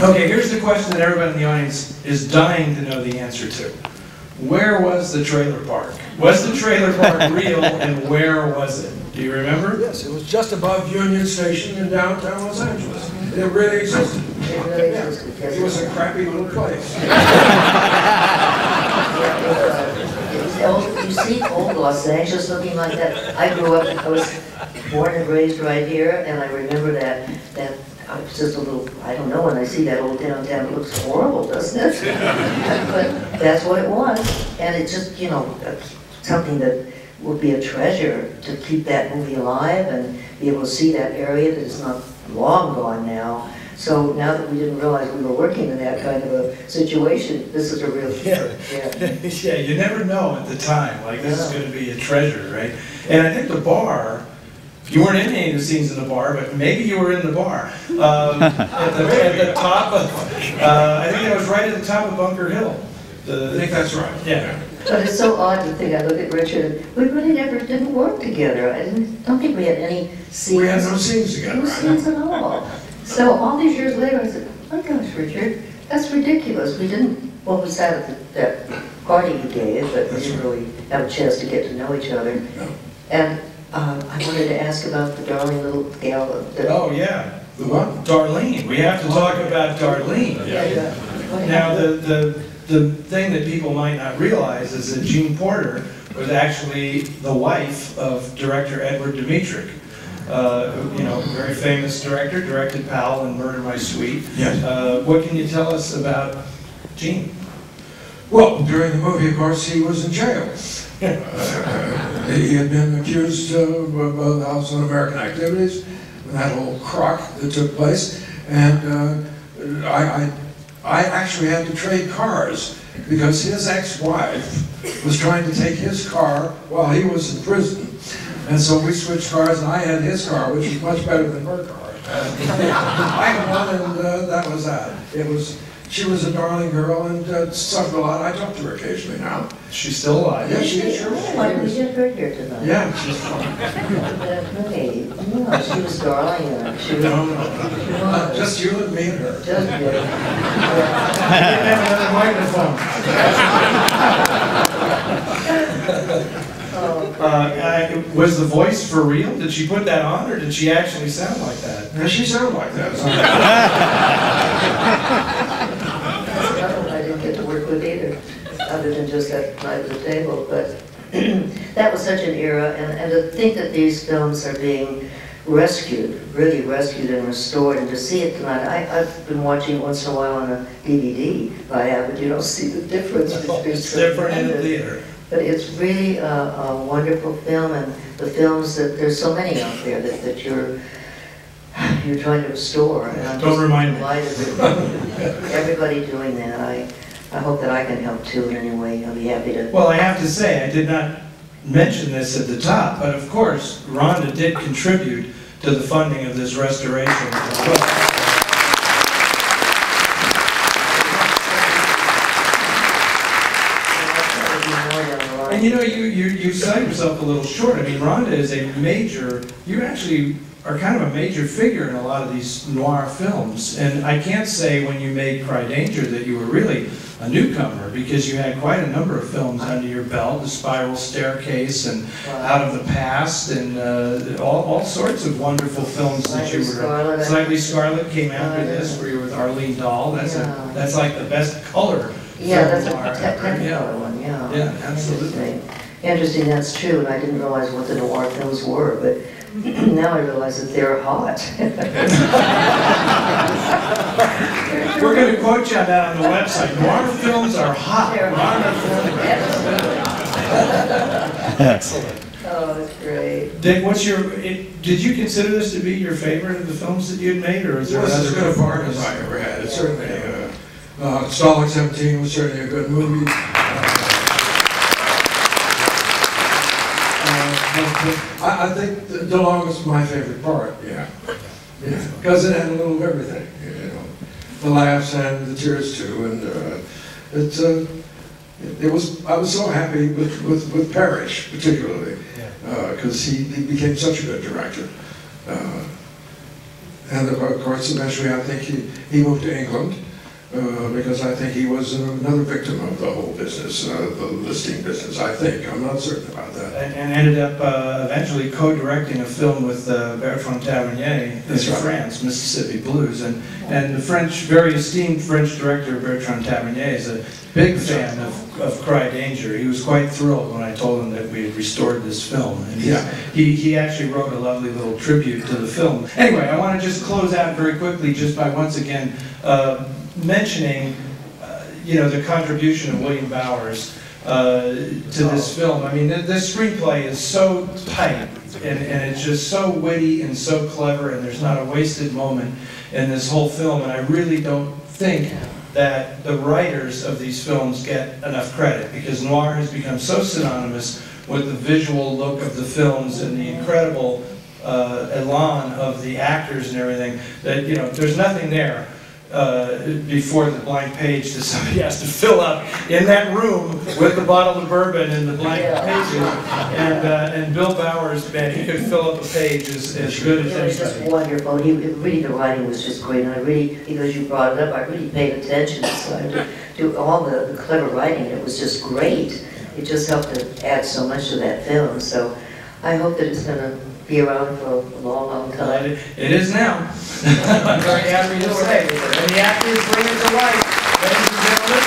Okay, here's the question that everybody in the audience is dying to know the answer to. Where was the trailer park? Was the trailer park real, and where was it? Do you remember? Yes, it was just above Union Station in downtown Los Angeles. It really existed. It really existed. Yes, It was a crappy little place. You see old Los Angeles looking like that. I grew up, I was born and raised right here, and I remember that I was just a little, I don't know, when I see that old downtown, it looks horrible, doesn't it? But that's what it was. And it's just, you know, something that would be a treasure to keep that movie alive and be able to see that area that is not long gone now. So now that we didn't realize we were working in that kind of a situation, this is a real treasure. Yeah. Yeah, you never know at the time, like this is going to be a treasure, right? And I think the bar, you weren't in any of the scenes in the bar, but maybe you were in the bar. At the top of, I think it was right at the top of Bunker Hill. I think that's right. Yeah. But it's so odd to think, I look at Richard, we really never didn't work together. I don't think we had any scenes. We had no scenes together. No scenes at all. So all these years later, I said, oh my gosh, Richard, that's ridiculous. We didn't, well, we sat at that party you gave, but we didn't really have a chance to get to know each other. No. And I wanted to ask about the darling little gal. Oh, yeah. The what? Darlene. We have to talk about Darlene. Yeah. Now, the thing that people might not realize is that Jean Porter was actually the wife of director Edward Dmytryk. You know, very famous director, directed Powell and Murder My Sweet. Yes. What can you tell us about Jean? Well, during the movie, of course, he was in jail. He had been accused of the House Un-American Activities, that whole crock that took place, and I actually had to trade cars because his ex-wife was trying to take his car while he was in prison. And so we switched cars, and I had his car, which was much better than her car. I won, and that was that. She was a darling girl and suffered a lot. I talk to her occasionally now. She's still alive. Yeah, she is. Sure. Why did we get her here tonight? Yeah, she's fine. Hey, no, she was darling. She was, No. Just you and me and her. Just good. Have another microphone. Was the voice for real? Did she put that on, or did she actually sound like that? Yeah, she sounded like that. I didn't get to work with either, other than just that night at the table. But that was such an era, and to think that these films are being rescued, really rescued and restored, and to see it tonight, I've been watching once in a while on a DVD, but you don't see the difference. It's different in the theater. But it's really a wonderful film, and the films that there's so many out there that you're trying to restore. And I'm Don't remind me. Everybody doing that. I hope that I can help too in any way. I'll be happy to. Well, I have to say, I did not mention this at the top, but of course, Rhonda did contribute to the funding of this restoration as well. And you know, you sell yourself a little short. I mean, Rhonda is a major, you actually are kind of a major figure in a lot of these noir films. And I can't say when you made Cry Danger that you were really a newcomer, because you had quite a number of films under your belt, The Spiral Staircase and Out of the Past, and all sorts of wonderful films that you were. Slightly Scarlet came after this, where you were with Arlene Dahl. That's like the best color. Yeah, that's a technicolor one, yeah. Yeah, absolutely. Interesting, that's true, and I didn't realize what the noir films were, but now I realize that they're hot. We're going to quote you on that on the website. Noir films are hot. They're hot. Excellent. Oh, that's great. Dick, did you consider this to be your favorite of the films that you had made, or is there as good a part as I ever had? It's certainly, Stalin 17 was certainly a good movie. I think DeLong is my favorite part, yeah. Because it had a little of everything, you know. The laughs and the tears too, and I was so happy with Parrish, particularly, because he became such a good director. And of course, eventually I think he moved to England, because I think he was another victim of the whole business, the listing business, I think. I'm not certain about that. And ended up eventually co-directing a film with Bertrand Tavernier in France, Mississippi Blues. And the French, very esteemed French director Bertrand Tavernier is a big fan of Cry Danger. He was quite thrilled when I told him that we had restored this film. And he actually wrote a lovely little tribute to the film. Anyway, I want to just close out very quickly just by once again mentioning, you know, the contribution of William Bowers to this film. I mean, this screenplay is so tight, and it's just so witty and so clever, and there's not a wasted moment in this whole film, and I really don't think that the writers of these films get enough credit, because noir has become so synonymous with the visual look of the films and the incredible elan of the actors and everything, that, you know, there's nothing there before the blank page that somebody has to fill up in that room with the bottle of bourbon and the blank pages. And Bill Bowers, man, he could fill up a page as good as anybody. It was just wonderful. Really, the writing was just great. And I really, because you brought it up, I really paid attention. So to all the clever writing. It was just great. It just helped to add so much to that film. So I hope that it's going to be around for a long, long time. It is now. I'm very happy to say. And the actors bring it to life. Ladies and gentlemen,